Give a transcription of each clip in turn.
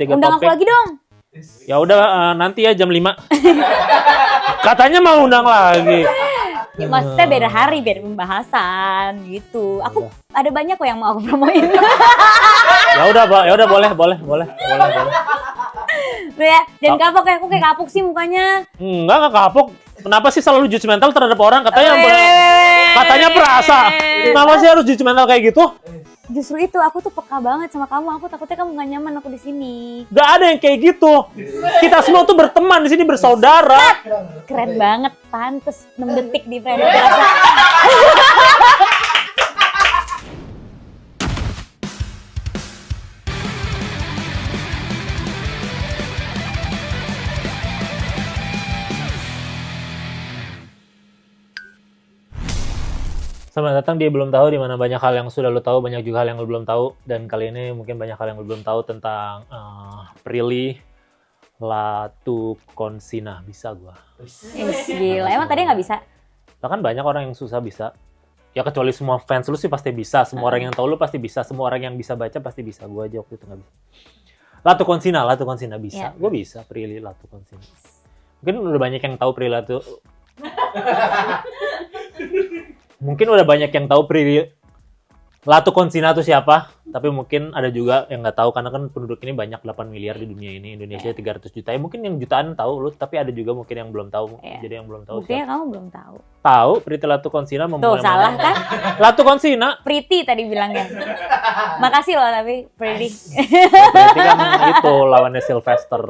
3 Undang topik. aku lagi dong. Ya udah nanti ya jam 5. Katanya mau undang lagi. Ya, maksudnya beda hari, beda pembahasan gitu. Aku ada banyak kok yang mau aku promoin. Ya udah boleh. Tuh ya, jangan kapok ya, aku kayak kapok sih mukanya. Enggak kapok. Kenapa sih selalu judgmental terhadap orang? Katanya perasa. Kenapa sih harus judgmental kayak gitu? Justru itu, aku tuh peka banget sama kamu. Aku takutnya kamu gak nyaman aku di sini. Gak ada yang kayak gitu. Kita semua tuh berteman di sini, bersaudara. Keren banget, pantes 6 detik di frame berasa. Selamat datang di Belum Tahu, di mana banyak hal yang sudah lo tahu, banyak juga hal yang lo belum tahu. Dan kali ini mungkin banyak hal yang lo belum tahu tentang Prilly Latukonsina. Bisa gua. Gila, emang tadi gak bisa? Bahkan banyak orang yang susah bisa. Ya kecuali semua fans lu sih pasti bisa. Semua orang yang tahu lu pasti bisa. Semua orang yang bisa baca pasti bisa. Gua aja waktu itu gak bisa. Latukonsina bisa. Gue bisa Prilly Latukonsina. Mungkin udah banyak yang tahu Prilly Mungkin udah banyak yang tahu Prilly Latukonsina itu siapa, tapi mungkin ada juga yang nggak tahu karena kan penduduk ini banyak 8 miliar di dunia ini, Indonesia 300 juta. Ya mungkin yang jutaan tahu lu, tapi ada juga mungkin yang belum tahu. Jadi yang belum tahu Buktinya siapa. kamu belum tahu. Tahu Prilly Latukonsina Tuh salah kan? Latukonsina. Pretty tadi bilangnya. Makasih loh tapi Pretty. Berarti kan itu lawannya Sylvester.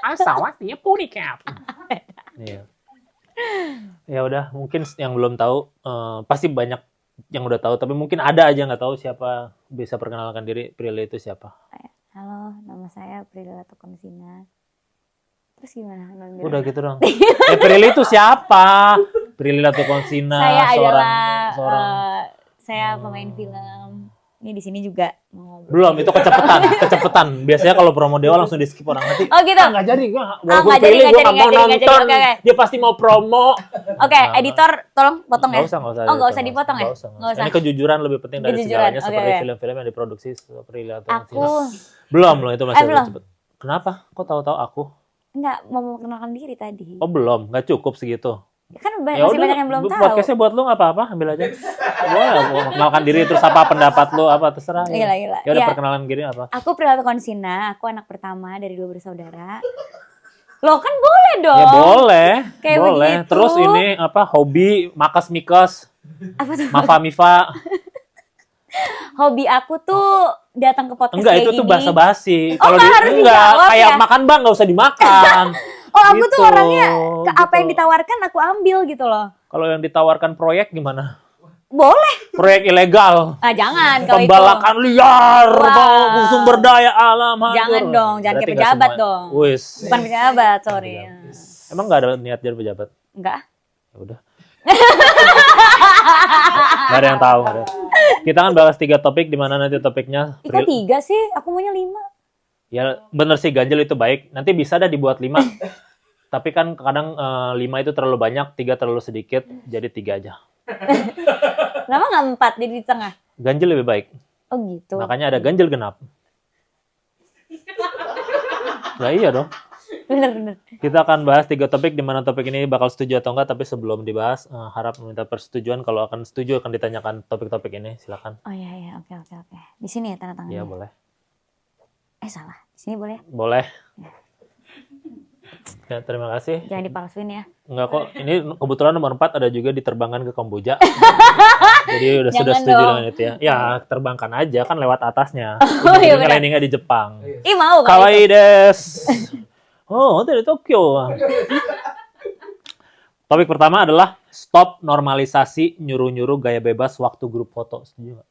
Asawasnya Punicat. Iya. Ya udah, mungkin yang belum tahu pasti banyak yang udah tahu, tapi mungkin ada aja nggak tahu siapa. Bisa perkenalkan diri, Prilly itu siapa? Halo, nama saya Prilly Latukonsina. Terus gimana? Udah gitu dong. Prilly itu siapa? Prilly Latukonsina. Saya adalah seorang pemain film. Ini di sini juga mau ngobrol. Belum, itu kecepatan. Biasanya kalau promo Dewa langsung di skip orang nanti. Oh gitu. Nggak jadi, nggak jadi. Oke. Dia pasti mau promo. Oke, editor tolong potong ya. Nggak usah. Oh, nggak usah dipotong ya? Nggak usah. Ini kejujuran lebih penting dari segalanya, seperti film-film yang diproduksi Prilly Latukonsina. Belum loh, itu masih cepet. Kenapa? Kok tahu-tahu aku? Enggak, mau memperkenalkan diri tadi. Oh belum, nggak cukup segitu. Kan masih banyak yang belum tahu. Podcastnya buat lu nggak apa-apa, ambil aja. Boleh, mengenalkan diri terus apa pendapat lu apa terserah. Gila. Ya udah, perkenalan diri apa? Aku Prilly Latukonsina, aku anak pertama dari 2 bersaudara. Loh kan boleh dong. Ya boleh. Kayak boleh. begitu. Terus ini apa? Hobi makas mikes. Apa tuh? Mifa. Hobi aku tuh datang ke podcast Enggak, kayak itu gini. tuh basa-basi. Oh, nggak harus dijawab kayak ya? makan bang nggak usah dimakan. Oh, aku Gitu, tuh orangnya apa gitu. yang ditawarkan aku ambil gitu loh. Kalau yang ditawarkan proyek gimana? Boleh. Proyek ilegal. Ah, jangan kalau itu. Pembalakan liar, Wah. sumber daya alam. Jangan hancur. dong, jangan Berarti kayak nggak pejabat semua- dong. Wis. Bukan pejabat, sorry. Emang nggak ada niat jadi pejabat? Enggak. Ya udah. Nggak ada yang tahu. Nggak ada. Kita kan bahas 3 topik, di mana nanti topiknya. Kok 3 sih? Aku maunya 5. Ya bener sih, ganjel itu baik. Nanti bisa dah dibuat 5. Tapi kan kadang 5 itu terlalu banyak, 3 terlalu sedikit, jadi 3 aja. Kenapa nggak 4 jadi di tengah? Ganjil lebih baik. Oh gitu. Makanya ada ganjil genap. Nah iya dong. Bener. Kita akan bahas 3 topik, di mana topik ini bakal setuju atau enggak. Tapi sebelum dibahas, harap meminta persetujuan. Kalau akan setuju akan ditanyakan topik-topik ini. Silakan. Oh iya, oke. Di sini ya tanda tangannya. Iya boleh. Salah. Di sini boleh. Boleh. Ya, terima kasih. Jangan dipalsuin ya. Enggak kok. Ini kebetulan nomor 4 ada juga diterbangkan ke Kamboja. Jadi sudah Jangan setuju dong. dengan itu ya. Ya, terbangkan aja kan lewat atasnya. Iya, benar. Landingnya di Jepang. Ih mau kali Kawaii itu. desu. Oh, dari Tokyo. Topik pertama adalah stop normalisasi nyuruh-nyuruh gaya bebas waktu grup foto. Setuju nggak?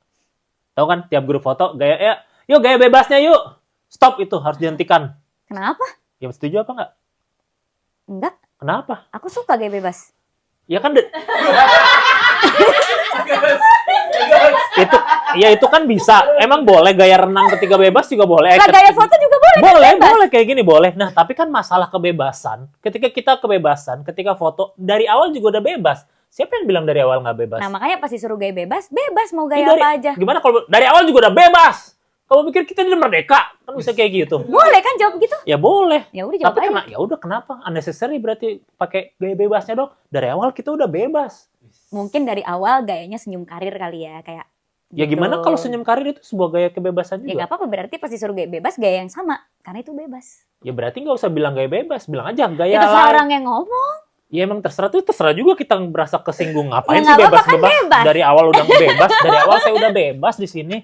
Tahu kan tiap grup foto gaya yuk gaya bebasnya yuk. Stop, itu harus dihentikan. Kenapa? Ya setuju apa nggak? Enggak. Kenapa? Aku suka gaya bebas. Ya kan itu kan bisa. Emang boleh gaya renang ketika bebas juga boleh. Lah gaya foto juga boleh. Boleh kayak gini boleh. Nah, tapi kan masalah kebebasan. Ketika kita ketika foto dari awal juga udah bebas. Siapa yang bilang dari awal nggak bebas? Nah, makanya pas disuruh gaya bebas mau gaya apa aja. Gimana kalau dari awal juga udah bebas? Kamu pikir kita udah merdeka? Kan bisa kayak gitu. Boleh kan jawab gitu? Ya boleh. Ya udah jawab Tapi aja. ya udah kenapa? Unnecessary berarti pakai gaya bebasnya dong. Dari awal kita udah bebas. Mungkin dari awal gayanya senyum karir kali ya, kayak Ya gitu. gimana kalau senyum karir itu sebuah gaya kebebasan Ya juga? nggak apa-apa, berarti pas disuruh gaya bebas gaya yang sama, karena itu bebas. Ya berarti nggak usah bilang gaya bebas, bilang aja gaya Itu lain. orang yang ngomong. Ya emang terserah tuh, terserah juga kita berasa kesinggung. Ngapain Ya sih nggak apa-apa, kan bebas-bebas? bebas. Dari awal udah bebas, dari awal saya udah bebas di sini.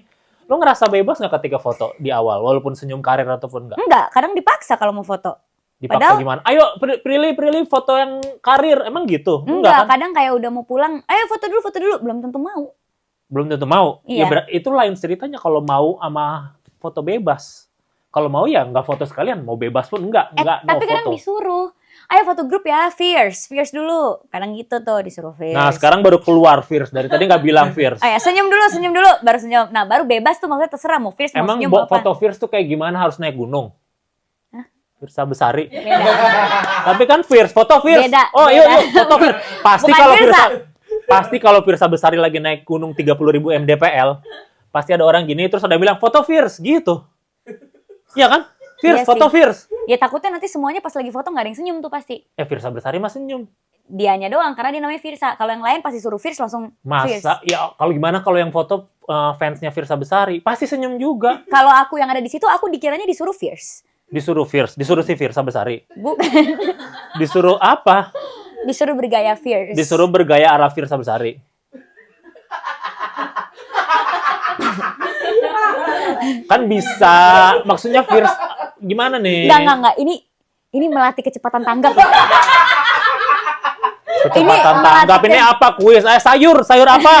Lo ngerasa bebas nggak ketika foto di awal, walaupun senyum karir ataupun enggak? Enggak, kadang dipaksa kalau mau foto. Dipaksa Padahal- gimana? Ayo pilih foto yang karir, emang gitu? Enggak, Kan? kadang kayak udah mau pulang, ayo foto dulu, belum tentu mau. Belum tentu mau. Ya Iya. itu lain ceritanya kalau mau sama foto bebas. Kalau mau ya nggak foto sekalian, mau bebas pun enggak Tapi no kadang foto. disuruh, ayo foto grup ya, fierce dulu. Kadang gitu tuh disuruh fierce. Nah sekarang baru keluar fierce, dari tadi nggak bilang fierce. Ayo senyum dulu, baru senyum. Nah baru bebas tuh, maksudnya terserah mau fierce, mau Emang senyum, mau apa. foto fierce tuh kayak gimana, harus naik gunung? Hah? Firsa Besari. Beda. Tapi kan fierce, foto fierce. Beda, Oh beda. yuk foto fierce. Pasti Bukan kalau Firsa. pasti kalau Firsa Besari lagi naik gunung 30.000 mdpl, pasti ada orang gini terus ada bilang foto fierce gitu. Iya kan? Fierce, Iya foto sih. fierce. Ya takutnya nanti semuanya pas lagi foto nggak ada yang senyum tuh pasti. Firsa Besari mah senyum. Dianya doang, karena dia namanya Firsa. Kalau yang lain pasti suruh fierce langsung fierce. Masa? Ya kalau gimana kalau yang foto fansnya Firsa Besari, pasti senyum juga. Kalau aku yang ada di situ, aku dikiranya disuruh fierce. Disuruh fierce, disuruh si Firsa Besari. Bukan. Disuruh apa? Disuruh bergaya fierce. Disuruh bergaya ala Firsa Besari. Kan bisa, maksudnya fierce gimana nih? Enggak. Ini melatih kecepatan tanggap. Kecepatan Ini tanggap ini apa kuis? Sayur apa?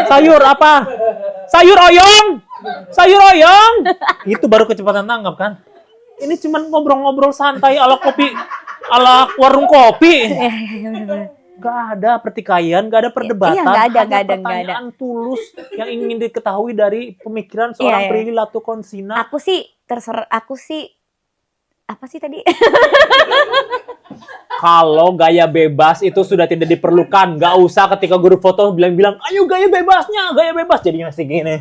Sayur apa? Sayur oyong. Itu baru kecepatan tanggap kan? Ini cuman ngobrol-ngobrol santai ala warung kopi. Iya, bener-bener. Gak ada pertikaian, gak ada perdebatan. Iya, nggak ada, hanya nggak ada. pertanyaan tulus yang ingin diketahui dari pemikiran seorang Iya. Prilly Latukonsina. Aku sih apa sih tadi? Kalau gaya bebas itu sudah tidak diperlukan, gak usah ketika guru foto bilang-bilang, ayo gaya bebas, jadinya masih gini.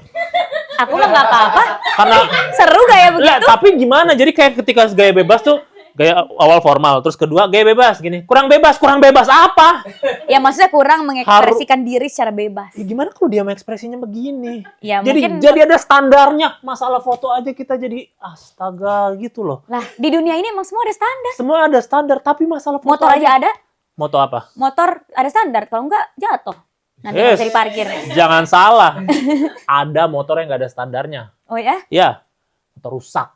Aku mah nggak apa-apa. Karena, Seru gaya lah, begitu. tapi gimana? Jadi kayak ketika gaya bebas tuh, gaya awal formal, terus kedua gaya bebas, gini. Kurang bebas apa? Ya maksudnya kurang mengekspresikan diri secara bebas. Ya, gimana kalau dia mengekspresinya begini? Ya Jadi mungkin ada standarnya. Masalah foto aja kita jadi astaga gitu loh. lah di dunia ini emang semua ada standar. Semua ada standar, tapi masalah foto Motor aja ada, Moto apa? motor ada standar. Kalau enggak jatuh. Nanti nggak Yes. bisa diparkir. Jangan salah. Ada motor yang nggak ada standarnya. Oh ya? Ya, motor rusak.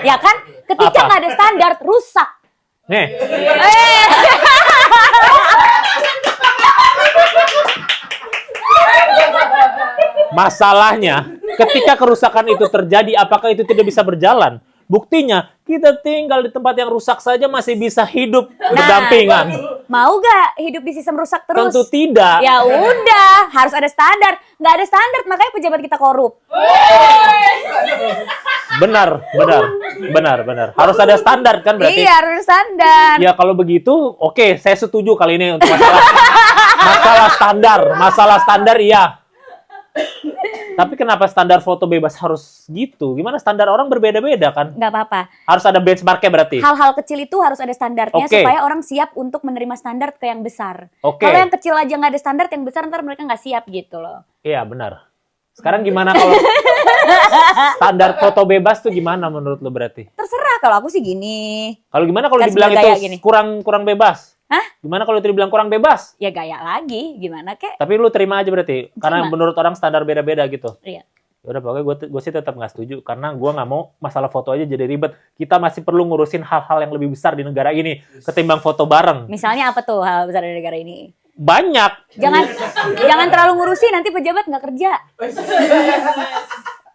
Ya kan? Ketika Apa? nggak ada standar, rusak. Nih, masalahnya ketika kerusakan itu terjadi, apakah itu tidak bisa berjalan? Buktinya, kita tinggal di tempat yang rusak saja masih bisa hidup berdampingan. Mau gak hidup di sistem rusak terus? Tentu tidak. Ya udah, harus ada standar. Nggak ada standar, makanya pejabat kita korup. Benar. Harus ada standar kan berarti? Iya, harus ada standar. Ya kalau begitu, oke, saya setuju kali ini untuk masalah standar iya. Tapi kenapa standar foto bebas harus gitu? Gimana standar orang berbeda-beda kan? Nggak apa-apa. Harus ada benchmarknya berarti. Hal-hal kecil itu harus ada standarnya Oke. supaya orang siap untuk menerima standar ke yang besar. Oke. Kalau yang kecil aja nggak ada standar, yang besar ntar mereka nggak siap gitu loh. Iya benar. Sekarang gimana kalau standar foto bebas tuh gimana menurut lo berarti? Terserah, kalau aku sih gini. Kalau gimana kalau Kan dibilang sebuah itu gaya gini. kurang bebas? Hah? Gimana kalau itu dibilang kurang bebas? Ya gaya lagi, gimana kek? Tapi lu terima aja berarti? Karena Terima. menurut orang standar beda-beda gitu. Iya. Ya udah pokoknya gue sih tetap nggak setuju karena gue nggak mau masalah foto aja jadi ribet. Kita masih perlu ngurusin hal-hal yang lebih besar di negara ini ketimbang foto bareng. Misalnya apa tuh hal besar di negara ini? Banyak. Jangan terlalu ngurusin, nanti pejabat nggak kerja.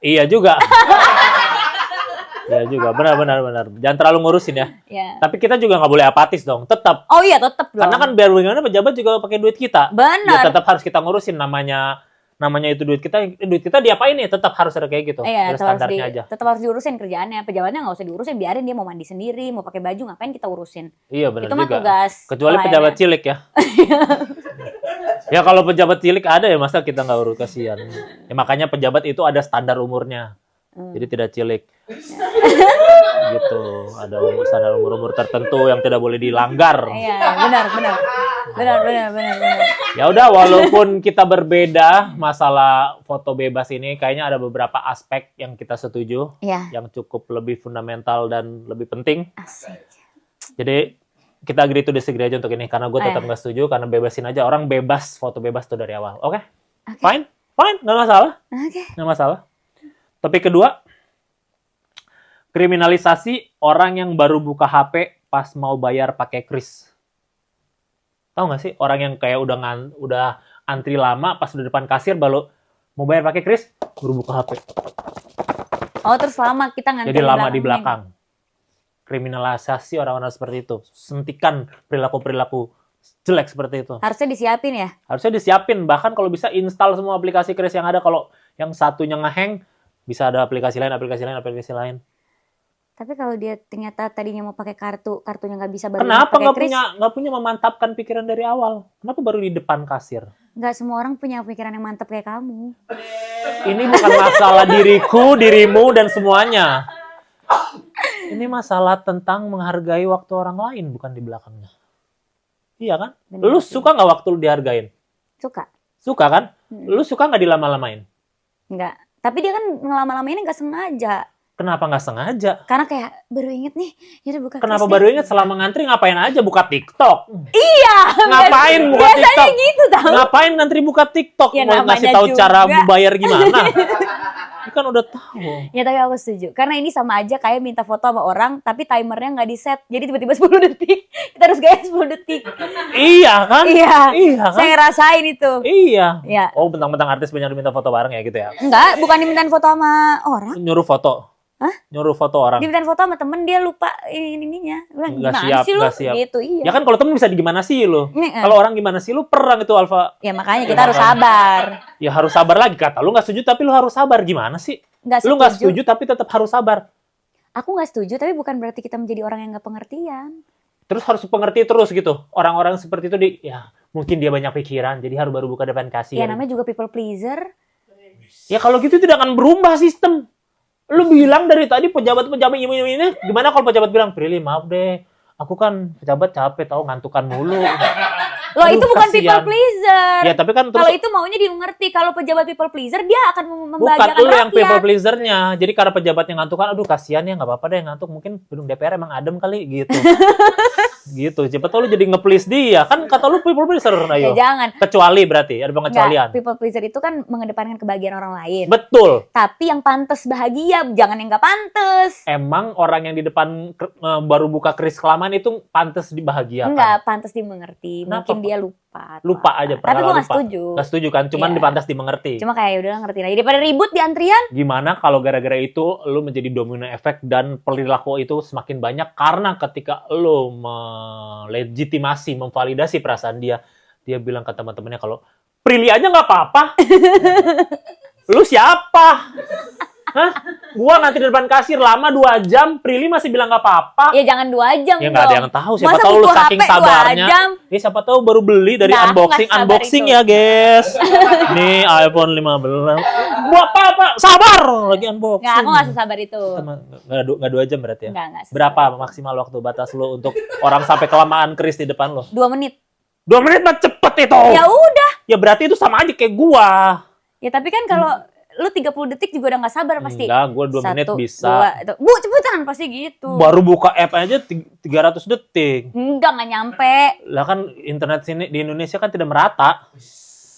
Iya juga. Iya juga, benar. Jangan terlalu ngurusin ya. Ya. Tapi kita juga nggak boleh apatis dong, tetap. Oh iya, tetap dong. Karena kan biar bagaimana pejabat juga pakai duit kita. Benar. Ya tetap harus kita ngurusin namanya itu duit kita diapain ya, tetap harus ada kayak gitu. Iya, Ada standarnya aja. tetap harus diurusin kerjaannya. Pejabatnya nggak usah diurusin, biarin dia mau mandi sendiri, mau pakai baju, ngapain kita urusin. Iya benar Itu mah juga. tugas Kecuali pelayannya. pejabat cilik ya. Ya kalau pejabat cilik ada ya masa kita nggak urus, kasihan. Ya makanya pejabat itu ada standar umurnya. Jadi tidak cilik. Gitu. Ada standar umur tertentu yang tidak boleh dilanggar. Iya, benar. Ya udah, walaupun kita berbeda masalah foto bebas ini, kayaknya ada beberapa aspek yang kita setuju, Iya. yang cukup lebih fundamental dan lebih penting. Asik. Jadi kita agree to disagree aja untuk ini, karena gue tetap nggak setuju, karena bebasin aja, orang bebas, foto bebas tuh dari awal. Oke? Fine, nggak masalah. Oke. Nggak masalah. Topik kedua, kriminalisasi orang yang baru buka HP pas mau bayar pakai kris. Tahu nggak sih, orang yang kayak udah antri lama, pas udah depan kasir baru mau bayar pakai kris, baru buka HP. Oh, terus lama kita ngantri. Jadi lama di belakang. Kriminalisasi orang-orang seperti itu. Sentikan perilaku-perilaku jelek seperti itu. Harusnya disiapin ya? Harusnya disiapin. Bahkan kalau bisa install semua aplikasi kris yang ada. Kalau yang satunya ngehang, bisa ada aplikasi lain. Tapi kalau dia ternyata tadinya mau pakai kartunya nggak bisa baru Kenapa pakai kris? nggak punya memantapkan pikiran dari awal? Kenapa baru di depan kasir? Nggak semua orang punya pikiran yang mantap kayak kamu. Ini bukan masalah diriku, dirimu, dan semuanya. Ini masalah tentang menghargai waktu orang lain, bukan di belakangnya. Iya kan? Bener. Lu suka nggak waktu lu dihargain? Suka? Suka kan? Lu suka nggak dilama-lamain? Nggak. Tapi dia kan ngelama-lama ini nggak sengaja. Kenapa nggak sengaja? Karena kayak baru inget nih, ya udah buka Kenapa kris baru deh. ingat selama ngantri ngapain aja buka TikTok? Iya. Ngapain buka biasanya TikTok? gitu tau. Ngapain ngantri buka TikTok? Ya, Mau ngasih namanya tahu juga. cara bayar gimana? Ini kan udah tahu. Ya tapi aku setuju. Karena ini sama aja kayak minta foto sama orang, tapi timernya nggak di set. Jadi tiba-tiba 10 detik. Kita harus gaya 10 detik. Iya kan? Iya. Iya kan? Saya ngerasain itu. Iya. Iya. Oh, bentang-bentang artis banyak diminta foto bareng ya gitu ya? Enggak, bukan dimintain foto sama orang. Nyuruh foto. Hah? Nyuruh foto orang. Dimintain foto sama temen, dia lupa ininya. Bilang, Nggak gimana siap, sih lu? nggak siap. Gitu, iya. Ya kan kalau temen bisa gimana sih lu? Kalau orang gimana sih lu, perang itu Alfa. Ya makanya kita harus sabar. Ya harus sabar lagi, kata lu nggak setuju tapi lu harus sabar, gimana sih? Nggak Lu nggak setuju tapi tetap harus sabar. Aku nggak setuju, tapi bukan berarti kita menjadi orang yang nggak pengertian. Terus harus pengerti terus gitu. Orang-orang seperti itu ya mungkin dia banyak pikiran, jadi harus baru buka depan kasir. Ya namanya juga people pleaser. Ya kalau gitu tidak akan berubah sistem. Lu bilang dari tadi pejabat-pejabat ini, gimana kalau pejabat bilang, Prilly maaf deh, aku kan pejabat capek tahu ngantukan mulu. Loh, Aduh, itu bukan kasihan. people pleaser. Ya tapi kan terus Kalau itu maunya dimengerti. Kalau pejabat people pleaser, dia akan bukan membahagiakan lu yang people rakyat. pleasernya. Jadi karena pejabatnya ngantukan, aduh kasihan ya, nggak apa-apa deh ngantuk, mungkin gedung DPR emang adem kali gitu. Gitu. Siapa tahu lu jadi nge-please dia. Kan kata lu people pleaser, Ya ayo. jangan. Kecuali berarti ada pengecualian. Enggak, people pleaser itu kan mengedepankan kebahagiaan orang lain. Betul. Tapi yang pantas bahagia, jangan yang nggak pantas. Emang orang yang di depan baru buka kris kelamaan itu pantas dibahagiakan. Enggak, pantas dimengerti. Kenapa? Mungkin dia lupa. Lupa aja. Tapi gue nggak lupa. setuju. Nggak setuju kan? Cuman Iya. dipantas dimengerti. Cuma kayak udah ngerti aja. Daripada ribut di antrian. Gimana kalau gara-gara itu lu menjadi domino efek dan perilaku itu semakin banyak karena ketika lu melegitimasi, memvalidasi perasaan dia bilang ke teman-temannya kalau Prilly aja nggak apa-apa. Lu siapa? Hah? Gua ngantri di depan kasir lama 2 jam, Prilly masih bilang nggak apa-apa. Ya jangan 2 jam Ya dong. nggak ada yang tahu. Siapa Masa tahu lu butuh saking HP 2 sabarnya. jam? Ya siapa tahu baru beli dari Nah, aku unboxing. nggak sabar Unboxing itu. ya, guys. Nih iPhone 15. Buat apa? Sabar lagi unboxing. Nggak, aku nggak sesabar itu. Nggak 2 jam berarti ya? Nggak sesabar. Berapa maksimal waktu batas lu untuk orang sampai kelamaan kris di depan lu? 2 menit. 2 menit mah cepet itu. Ya udah. Ya berarti itu sama aja kayak gua. Ya tapi kan kalau lu 30 detik juga udah nggak sabar pasti. Enggak, gua 2 menit 1, bisa. 2, itu. Bu, cepetan pasti gitu. Baru buka app aja 300 detik. Enggak, nggak nyampe. Lah kan internet sini di Indonesia kan tidak merata.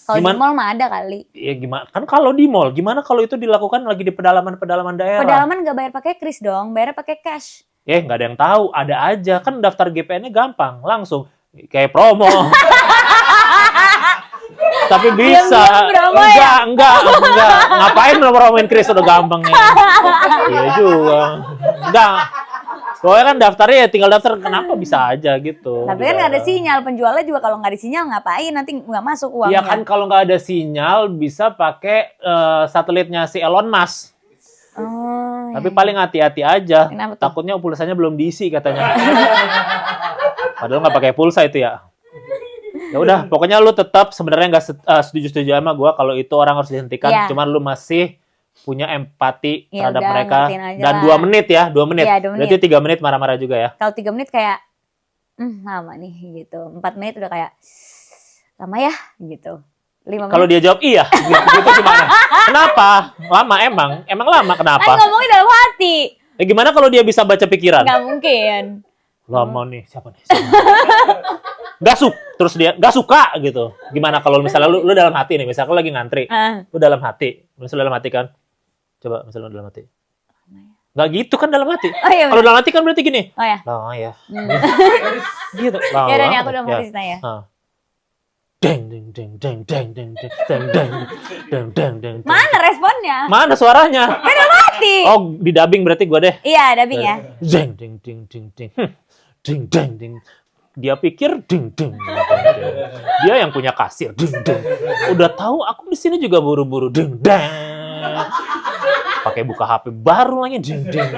Kalau di Gimana? mall mah ada kali. Ya gimana? Kan kalau di mall, gimana kalau itu dilakukan lagi di pedalaman-pedalaman daerah? Pedalaman nggak bayar pakai kris dong, bayar pakai cash. Nggak ada yang tahu, ada aja. Kan daftar GPN-nya gampang, langsung. Kayak promo. Tapi bisa. Diam-diam promo ya? Enggak. Ngapain promoin kris udah gampang ya? Iya juga. Enggak. Pokoknya kan daftarnya ya tinggal daftar, kenapa bisa aja gitu. Tapi kan nggak ada sinyal, penjualnya juga kalau nggak ada sinyal ngapain, nanti nggak masuk Iya uangnya. kan kalau nggak ada sinyal bisa pakai satelitnya si Elon Musk. Oh, Tapi paling hati-hati aja. Kenapa tuh? Takutnya pulsanya belum diisi katanya. Padahal nggak pakai pulsa itu ya. Ya udah, pokoknya lu tetap sebenarnya nggak setuju-setuju sama gue kalau itu orang harus dihentikan. Iya. Cuman lu masih punya empati Ya terhadap udah, mereka. ngertiin aja Dan lah. 2 menit ya, 2 menit. Iya, 2 menit. Berarti 3 menit marah-marah juga ya. Kalau 3 menit kayak lama nih gitu. 4 menit udah kayak lama ya gitu. 5 Kalau menit. dia jawab iya, gitu gimana? Kenapa? Lama emang lama Kan kenapa? ngomongnya dalam hati. Gimana kalau dia bisa baca pikiran? Nggak mungkin. Lama nih, siapa nih? Gak suka, terus dia gak suka gitu. Gimana kalau misalnya lu dalam hati nih, misalnya lu lagi ngantri, lu dalam hati, misalnya dalam hati kan? Coba misalnya lu dalam hati. Gak gitu kan dalam hati. Oh iya. Kalau dalam hati kan berarti gini. Oh ya. Lama ya. Gitu. Lama. Ya udah nih aku udah mau cerita ya. Deng deng deng deng deng deng deng deng deng deng deng deng. Mana responnya? Mana suaranya? Kan dalam hati. Oh, di dubbing berarti gua deh. Iya, dubbing ya. Deng deng deng deng deng. Deng deng deng. Dia pikir deng deng. Dia yang punya kasir. Deng deng. Udah tahu aku di sini juga buru-buru deng deng. Pakai buka HP baru lagi deng deng.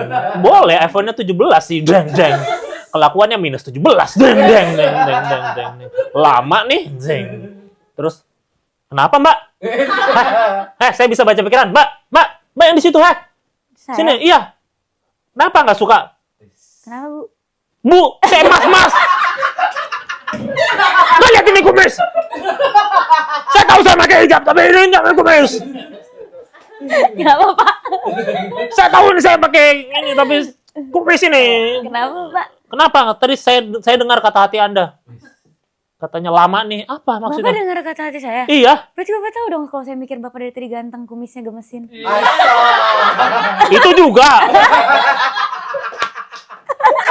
Boleh iPhone-nya 17 sih deng deng. Kelakuannya minus 17 deng deng deng deng deng deng. Lama nih deng. Terus kenapa, Mbak? Saya bisa baca pikiran. Mbak yang di situ, Sini, iya. Kenapa nggak suka? Kenapa, Bu? Bu, saya mas. Nggak lihat ini kumis. Saya tahu saya pakai hijab, tapi ini nggak pakai kumis. Kenapa, Pak? Saya tahu ini saya pakai ini, tapi kumis ini. Kenapa, Pak? Kenapa? Tadi saya dengar kata hati Anda. Katanya lama nih. Apa maksudnya? Bapak dengar kata hati saya? Iya. Berarti Bapak tahu dong kalau saya mikir Bapak dari tadi ganteng, kumisnya gemesin. Itu juga.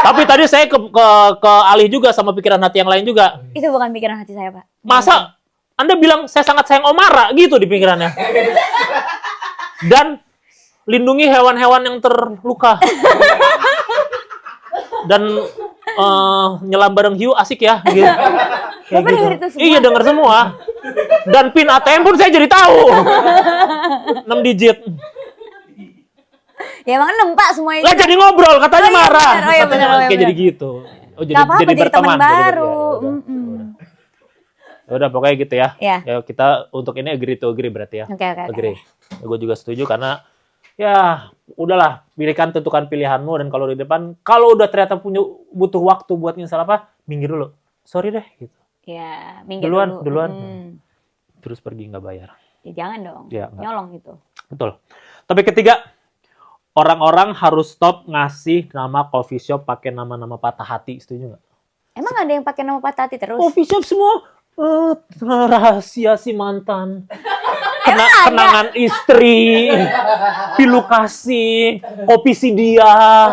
Tapi tadi saya ke alih juga sama pikiran hati yang lain juga. Itu bukan pikiran hati saya, Pak. Masa Anda bilang saya sangat sayang Omara gitu di pikirannya. Dan lindungi hewan-hewan yang terluka. Dan nyelam bareng hiu asik ya gitu. Kayak Bapak denger itu semua? Iya, denger semua. Dan pin ATM pun saya jadi tahu. 6 digit. Ya emang 6, Pak, semuanya. Lah jadi ngobrol, katanya Oh, iya, marah. benar. Oh, iya, benar. Oh, iya, Kayak benar. jadi gitu. Oh, Gak apa-apa, jadi teman berteman. baru. Ya udah, pokoknya gitu ya. Iya. Ya kita untuk ini agree to agree berarti ya. Oke. Agree. Gue juga setuju karena ya udahlah, tentukan pilihanmu, dan kalau di depan kalau udah ternyata butuh waktu buat nyesal apa, minggir dulu. Sorry deh gitu. Ya, minggir Duluan. dulu. Terus pergi nggak bayar. Ya jangan dong. Ya, enggak. Nyolong gitu. Betul. Tapi ketiga, orang-orang harus stop ngasih nama coffee shop pakai nama-nama patah hati. Setuju nggak? Emang ada yang pakai nama patah hati terus? Coffee shop semua rahasia si mantan. Kenangan istri, pilu kasih, kopi si dia.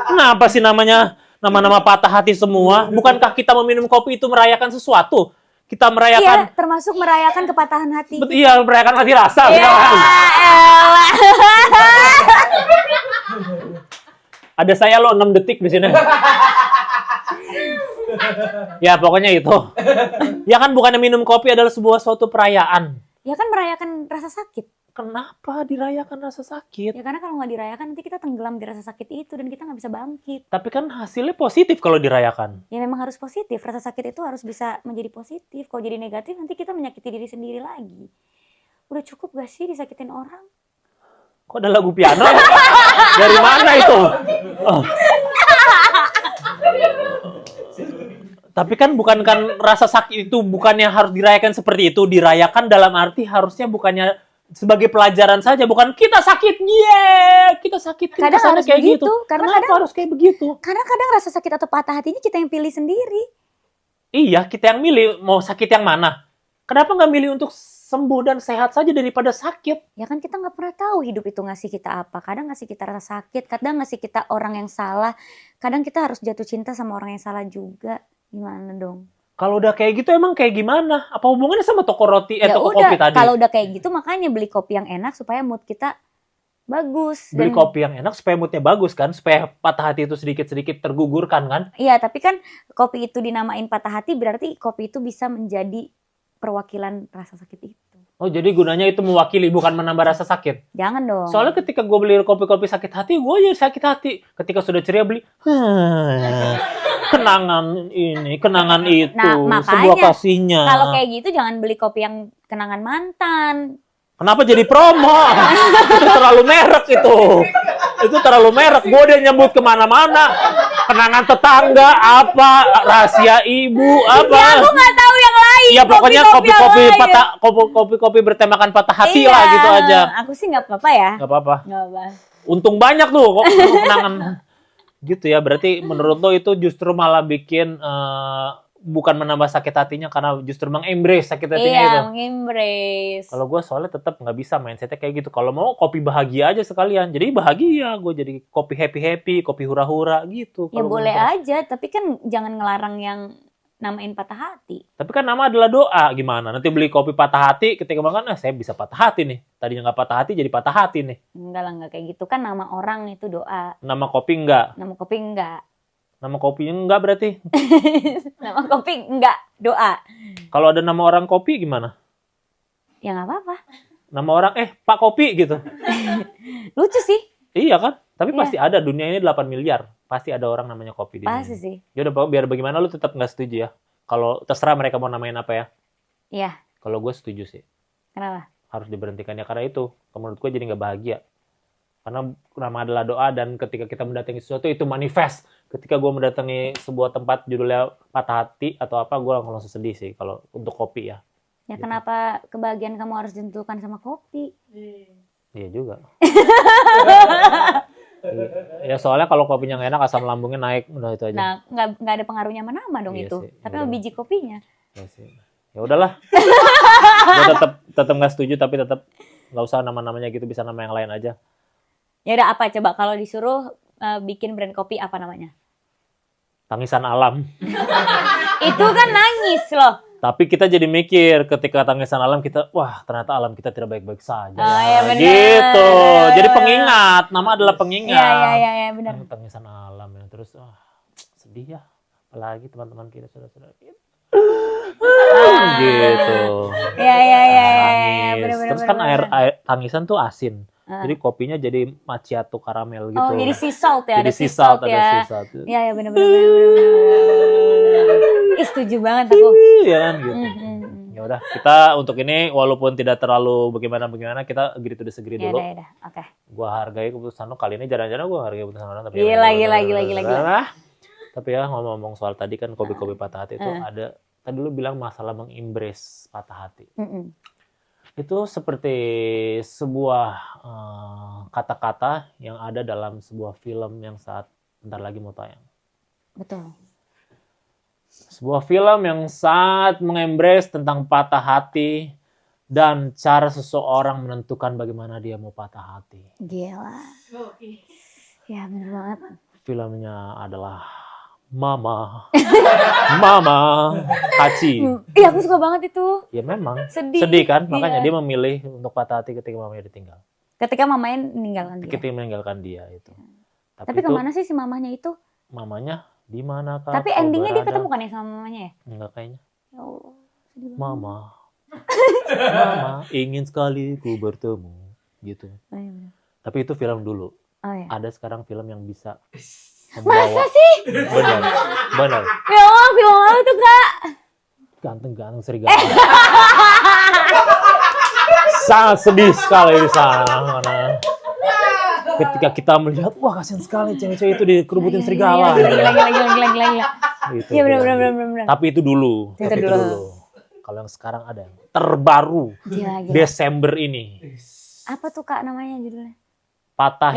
Kenapa sih namanya nama-nama patah hati semua? Bukankah kita meminum kopi itu merayakan sesuatu? Kita merayakan. Iya, termasuk merayakan kepatahan hati. Iya, merayakan hati rasa. Ya elah. Ada saya lo 6 detik di sini. Ya pokoknya itu. Ya kan bukannya minum kopi adalah suatu perayaan. Ya kan merayakan rasa sakit. Kenapa dirayakan rasa sakit? Ya karena kalau nggak dirayakan nanti kita tenggelam di rasa sakit itu dan kita nggak bisa bangkit. Tapi kan hasilnya positif kalau dirayakan. Ya memang harus positif. Rasa sakit itu harus bisa menjadi positif. Kalau jadi negatif nanti kita menyakiti diri sendiri lagi. Udah cukup gak sih disakitin orang? Kok ada lagu piano? Dari mana itu? Oh. Tapi kan rasa sakit itu bukannya harus dirayakan seperti itu. Dirayakan dalam arti harusnya bukannya sebagai pelajaran saja, bukan kita sakit, kita sakit, kadang harus kayak begitu, gitu. Karena kadang harus kayak begitu. Karena kadang rasa sakit atau patah hatinya kita yang pilih sendiri. Iya, kita yang milih mau sakit yang mana. Kenapa nggak milih untuk sembuh dan sehat saja daripada sakit? Ya kan kita nggak pernah tahu hidup itu ngasih kita apa. Kadang ngasih kita rasa sakit, kadang ngasih kita orang yang salah. Kadang kita harus jatuh cinta sama orang yang salah juga. Gimana dong? Kalau udah kayak gitu emang kayak gimana? Apa hubungannya sama toko roti toko udah, kopi tadi? Kalau udah kayak gitu makanya beli kopi yang enak supaya mood kita bagus. Beli kopi yang enak supaya moodnya bagus kan? Supaya patah hati itu sedikit-sedikit tergugurkan kan? Iya, tapi kan kopi itu dinamain patah hati berarti kopi itu bisa menjadi perwakilan rasa sakit itu. Oh, jadi gunanya itu mewakili, bukan menambah rasa sakit. Jangan dong. Soalnya ketika gue beli kopi-kopi sakit hati, gue jadi sakit hati. Ketika sudah ceria beli, kenangan ini, kenangan itu, Nah, makanya, sebuah kasihnya. kalau kayak gitu jangan beli kopi yang kenangan mantan. Kenapa jadi promo? Itu terlalu merek itu. Itu terlalu merek. Gue udah nyebut kemana-mana. Kenangan tetangga, apa, rahasia ibu, apa. Ya aku nggak tahu yang lain. Iya, pokoknya kopi-kopi yang lain. patah, kopi-kopi bertemakan patah hati Iya, lah gitu aja. Aku sih nggak apa-apa ya. Gak apa-apa. Nggak apa. Untung banyak tuh kok kenangan. Gitu ya, berarti menurut lo itu justru malah bikin bukan menambah sakit hatinya karena justru mengembrace sakit hatinya Iya, itu. mengembrace. Kalau gue soalnya tetap nggak bisa mindsetnya kayak gitu. Kalau mau kopi bahagia aja sekalian. Jadi bahagia, gue jadi kopi happy, kopi hura-hura gitu. Ya Kalau boleh menurut aja, tapi kan jangan ngelarang yang namain patah hati. Tapi kan nama adalah doa, gimana? Nanti beli kopi patah hati, ketika makan, saya bisa patah hati nih. Tadinya nggak patah hati, jadi patah hati nih. Enggak lah, enggak kayak gitu kan, nama orang itu doa. Nama kopi enggak? Nama kopi enggak. Nama kopinya enggak berarti? Nama kopi enggak, doa. Kalau ada nama orang kopi gimana? Ya nggak apa-apa. Nama orang, Pak Kopi gitu. Lucu sih. Iya kan? Tapi Iya. pasti ada, dunia ini 8 miliar. Pasti ada orang namanya kopi di Pasti dunia. sih. Ya udah, biar bagaimana lu tetap nggak setuju ya. Kalau terserah mereka mau namain apa ya. Iya. Kalau gue setuju sih. Kenapa? Harus diberhentikan ya karena itu. Menurut gue jadi nggak bahagia. Karena nama adalah doa dan ketika kita mendatangi sesuatu itu manifest. Ketika gue mendatangi sebuah tempat judulnya patah hati atau apa, gue langsung sedih sih kalau untuk kopi ya. Ya Gitu. kenapa kebahagiaan kamu harus ditentukan sama kopi? Iya juga. Ya soalnya kalau kopinya nggak enak asam lambungnya naik, udah itu aja. Nah, nggak ada pengaruhnya sama nama dong Iya itu. sih, Tapi iya sama dong. biji kopinya. Ya sih. Ya udahlah. Gue tetap nggak setuju tapi tetap nggak usah nama-namanya gitu, bisa nama yang lain aja. Ya udah, apa coba kalau disuruh bikin brand kopi apa namanya? Tangisan alam. Itu kan nangis loh. Tapi kita jadi mikir ketika tangisan alam kita, wah ternyata alam kita tidak baik-baik saja. Oh, ya. iya bener. Gitu. Jadi pengingat, nama adalah pengingat. Iya benar. Tangisan alam ya. Terus sedih ya. Apalagi teman-teman kita saudara-saudara kita. Gitu. Iya. Nangis. Bener. Terus kan air tangisan tuh asin. Jadi kopinya jadi macchiato karamel gitu. Oh, jadi sea salt ya, Jadi ada sea sea salt, salt ada ya. sea salt. Iya benar. Ih, setuju banget aku. Iya kan gitu. Ya udah, kita untuk ini walaupun tidak terlalu bagaimana kita agree to disagree Ya dulu. udah. Oke. Gua hargai keputusan lo kali ini, jarang-jarang gua hargai keputusan orang tapi Gila. Tapi ya ngomong-ngomong soal tadi kan kopi-kopi patah hati itu ada, tadi lu bilang masalah mengembrace patah hati. Itu seperti sebuah kata-kata yang ada dalam sebuah film yang bentar lagi mau tayang. Betul. Sebuah film yang sangat mengembrace tentang patah hati dan cara seseorang menentukan bagaimana dia mau patah hati. Gila. Ya benar banget. Filmnya adalah Mama Hachi. Iya, aku suka banget itu. Ya memang. Sedih. Kan? Makanya Iya. dia memilih untuk patah hati ketika mamanya ditinggal. Ketika mamanya meninggalkan dia. Ketika meninggalkan dia itu. Tapi itu, kemana sih si mamanya itu? mamanya di mana kah? Tapi kau endingnya dia berada? ketemu kan ya sama mamanya ya? Enggak kayaknya. Ya Allah, sedih banget. Mama ingin sekali ku bertemu gitu. Oh, iya benar. Tapi itu film dulu. Oh iya. Ada sekarang film yang bisa Masa sih? Benar. Ya Allah, film apa tuh Kak? Ganteng serigala. Sangat sedih sekali di sana. Ketika kita melihat, wah kasihan sekali cewek-cewek itu dikerubutin serigala. Gila. Gitu, Iya film. benar. Tapi itu dulu. Itu Tapi dulu. Kalau yang sekarang ada yang terbaru Gila. Desember ini. Apa tuh Kak namanya judulnya? Patah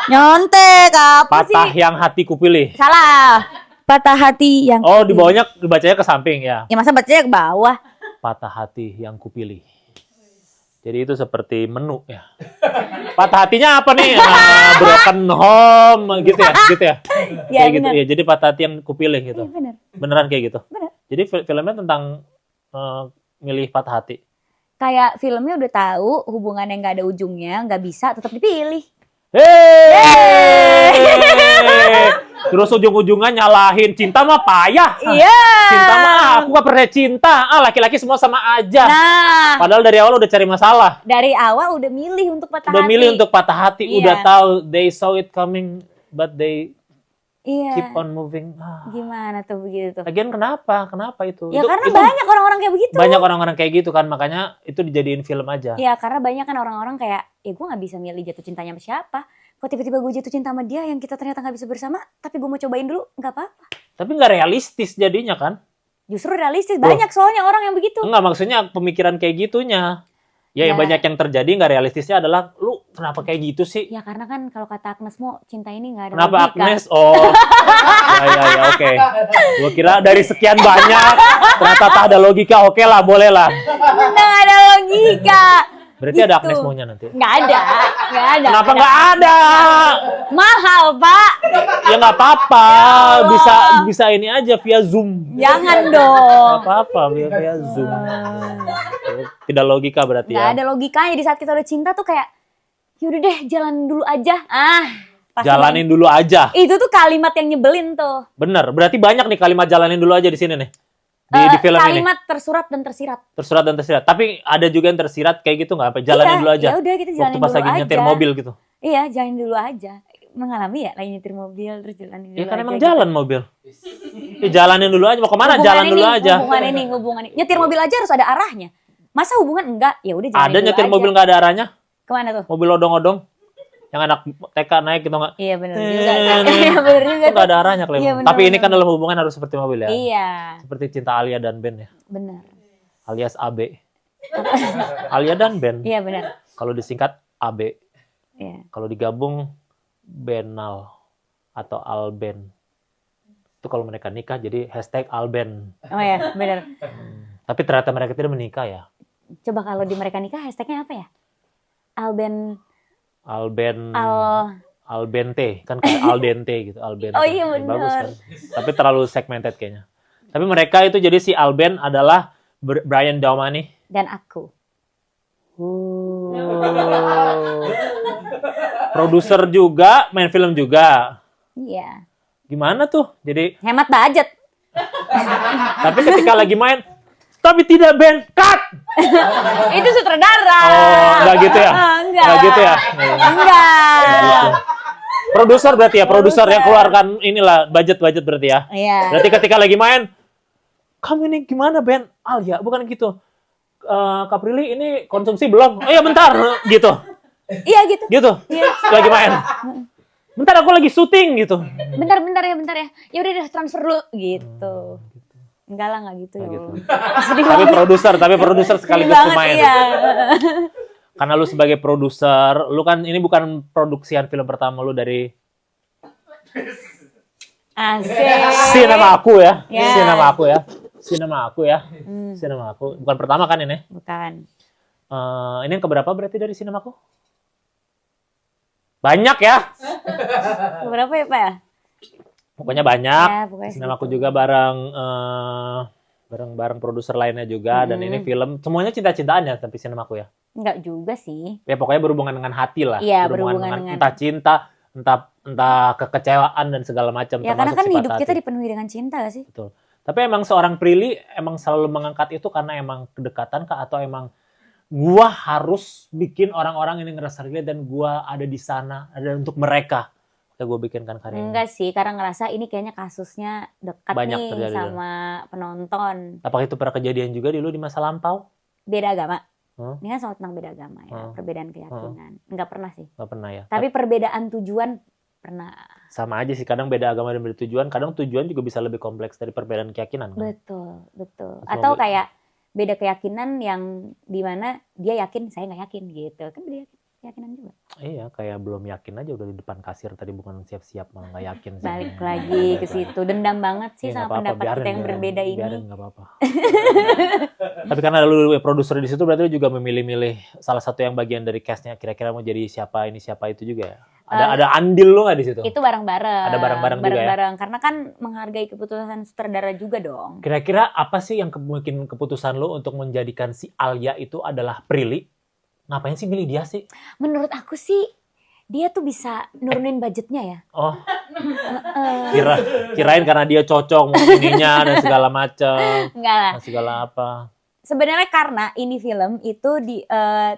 Nyontek apa patah sih? yang hatiku pilih. Salah. Patah hati yang Oh, dibacanya ke samping ya. Ya masa bacanya ke bawah? Patah hati yang kupilih. Jadi itu seperti menu ya. Patah hatinya apa nih? Broken home gitu ya. Ya, Kayak gitu. benar. Ya, jadi patah hati yang kupilih gitu. Iya benar. Beneran kayak gitu. Bener. Jadi filmnya tentang milih patah hati. Kayak filmnya udah tahu hubungan yang nggak ada ujungnya, nggak bisa, tetap dipilih. Hey! Terus ujung-ujungnya nyalahin cinta mah payah. Iya. Cinta mah aku gak pernah cinta. Laki-laki semua sama aja. Nah, Padahal dari awal udah cari masalah. dari awal udah milih untuk patah Udah hati. milih untuk patah hati, Iya. udah tahu they saw it coming but they Iya. keep on moving. Gimana tuh begitu tuh? Lagian kenapa? Kenapa itu? Ya Itu- karena itu banyak orang-orang kayak begitu. banyak orang-orang kayak gitu kan, makanya itu dijadiin film aja. Ya karena banyak kan orang-orang kayak, ya gue gak bisa milih jatuh cintanya sama siapa. Kok tiba-tiba gue jatuh cinta sama dia yang kita ternyata gak bisa bersama, tapi gue mau cobain dulu, gak apa-apa. Tapi nggak realistis jadinya kan? Justru realistis, banyak soalnya orang yang begitu. Enggak, maksudnya pemikiran kayak gitunya. Ya, yang Ya. banyak yang terjadi nggak realistisnya adalah lu kenapa kayak gitu sih? Ya karena kan kalau kata Agnes mau cinta ini gak ada Kenapa logika. Agnes? Oh, ya, oke. Gua kira dari sekian banyak ternyata tak ada logika. Oke lah, boleh lah. Udah gak ada logika. Berarti ada Gitu. Agnes maunya nanti. Gak ada. Kenapa nggak ada? Mahal pak. Ya nggak apa-apa, bisa ini aja via Zoom. Jangan Nggak dong. apa-apa via Zoom. Tidak logika berarti Gak ya. ada logikanya di saat kita udah cinta tuh kayak, yaudah deh jalanin dulu aja. Pasti Jalanin dulu aja. itu tuh kalimat yang nyebelin tuh. Bener, berarti banyak nih kalimat jalanin dulu aja di sini nih. Di film ini. Kalimat tersurat dan tersirat. Tersurat dan tersirat. Tapi ada juga yang tersirat kayak gitu nggak apa? Jalanin dulu aja. Ya udah kita Waktu jalanin pas dulu lagi aja. nyetir mobil gitu. Iya, jalanin dulu aja. Mengalami ya lagi nyetir mobil terus jalanin dulu Ya kan aja emang gitu. jalan mobil. Ya jalanin dulu aja. Mau kemana? Hubungan Jalan ini, dulu aja. Hubungan ini. Nyetir mobil aja harus ada arahnya. Masa hubungan enggak? Ya udah jalanin Ada dulu nyetir aja. mobil nggak ada arahnya? Kemana tuh? Mobil odong-odong. Yang anak TK naik gitu nggak? Iya benar juga. Iya benar juga. Itu nggak ada arahnya Clem. Iya, bener, Tapi ini bener. kan dalam hubungan harus seperti mobil ya. Iya, Seperti Cinta Alia dan Ben ya. benar. Alias AB. Alia dan Ben. Iya benar. Kalau disingkat AB. Iya. Kalau digabung Benal atau Alben. Itu kalau mereka nikah jadi hashtag Alben. Oh ya, benar. Tapi ternyata mereka tidak menikah ya. Coba kalau di mereka nikah hashtagnya apa ya? Alben Albente kan kayak Aldente gitu, Albente. Oh iya, Ya, bener. bagus kan. Tapi terlalu segmented kayaknya. Tapi mereka itu jadi si Alben adalah Brian Daumani. dan aku. Produser juga, main film juga. Iya. Gimana tuh? Jadi Hemat budget. tapi ketika lagi main tapi tidak Ben, cut. Itu sutradara. Oh, enggak gitu ya? Enggak. Enggak gitu ya? Enggak. Produser berarti ya, produser yang keluarkan inilah budget berarti ya. Iya. Berarti ketika lagi main, kamu ini gimana Ben? Alia, bukan gitu. Kaprilly ini konsumsi belum? Oh iya bentar, gitu. Iya gitu. Gitu, Iya. lagi main. Bentar aku lagi syuting gitu. Bentar ya. Ya udah deh transfer dulu gitu. Enggak lah, enggak gitu ya. gitu. Allah. Sedih Tapi banget. produser Sedih sekaligus banget, pemain. iya. Karena lu sebagai produser, lu kan ini bukan produksian film pertama lu dari Asik. Sinema Aku ya. Ya. Sinema Aku ya. Sinema Aku. Bukan pertama kan ini? Bukan. Ini yang keberapa berarti dari Sinema Aku? Banyak ya. Berapa ya, Pak ya? Pokoknya banyak. Ya, pokoknya Sinema Aku segitu. juga bareng produser lainnya juga. Dan ini film, semuanya cinta-cintaan ya tapi Sinema Aku ya. Enggak juga sih. Ya pokoknya berhubungan dengan hati lah. Iya, berhubungan berhubungan dengan dengan- entah cinta, entah kekecewaan dan segala macam. Ya karena termasuk kan sifat hidup hati. kita dipenuhi dengan cinta gak sih? Betul. Tapi emang seorang Prilly emang selalu mengangkat itu karena emang kedekatan kah atau emang gua harus bikin orang-orang ini ngerasa relate dan gua ada di sana, ada untuk mereka. Kayak gua bikinkan karya ini. Enggak sih, karena ngerasa ini kayaknya kasusnya dekat Banyak nih terjadi, sama penonton. Apakah itu pernah kejadian juga dulu di masa lampau? Beda agama. Huh? Ini kan soal tentang beda agama ya, perbedaan keyakinan. Enggak pernah sih. Gak pernah ya. Tapi perbedaan tujuan pernah. Sama aja sih, kadang beda agama dan beda tujuan, kadang tujuan juga bisa lebih kompleks dari perbedaan keyakinan. Kan? Betul. Semua Atau kayak beda keyakinan yang dimana dia yakin, saya nggak yakin gitu. Kan beda keyakinan juga. Iya, kayak belum yakin aja udah di depan kasir tadi bukan siap-siap malah nggak yakin. sih. Balik lagi ke situ. Dendam banget sih Ya, nggak sama apa-apa, pendapat kita yang berbeda ini. Biarin, nggak apa-apa. Tapi karena lu produser di situ berarti lu juga memilih-milih salah satu yang bagian dari cast-nya kira-kira mau jadi siapa ini siapa itu juga ya. Ada andil lu nggak di situ? Itu bareng-bareng. Ada bareng-bareng juga ya? Bareng-bareng. Karena kan menghargai keputusan sutradara juga dong. Kira-kira apa sih yang mungkin keputusan lu untuk menjadikan si Alia itu adalah Prilly? Ngapain sih milih dia sih? Menurut aku sih dia tuh bisa nurunin budgetnya ya. Oh, Kirain karena dia cocok ininya dan segala macam. Enggak lah. Dan segala apa. Sebenarnya karena ini film itu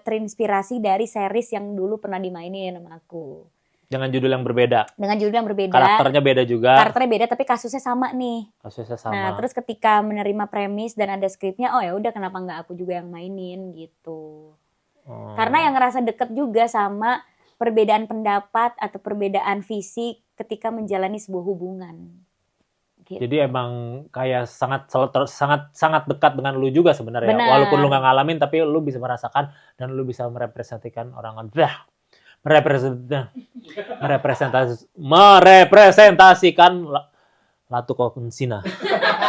terinspirasi dari series yang dulu pernah dimainin sama aku. Dengan judul yang berbeda. Dengan judul yang berbeda. Karakternya beda juga. Karakternya beda tapi kasusnya sama nih. Kasusnya sama. Nah, terus ketika menerima premis dan ada skripnya, oh ya udah kenapa nggak aku juga yang mainin gitu. Karena yang ngerasa deket juga sama perbedaan pendapat atau perbedaan visi ketika menjalani sebuah hubungan. Gitu. Jadi emang kayak sangat dekat dengan lu juga sebenarnya. Benar. Walaupun lu nggak ngalamin, tapi lu bisa merasakan dan lu bisa merepresentasikan orang merepresentasikan Latu Konsina.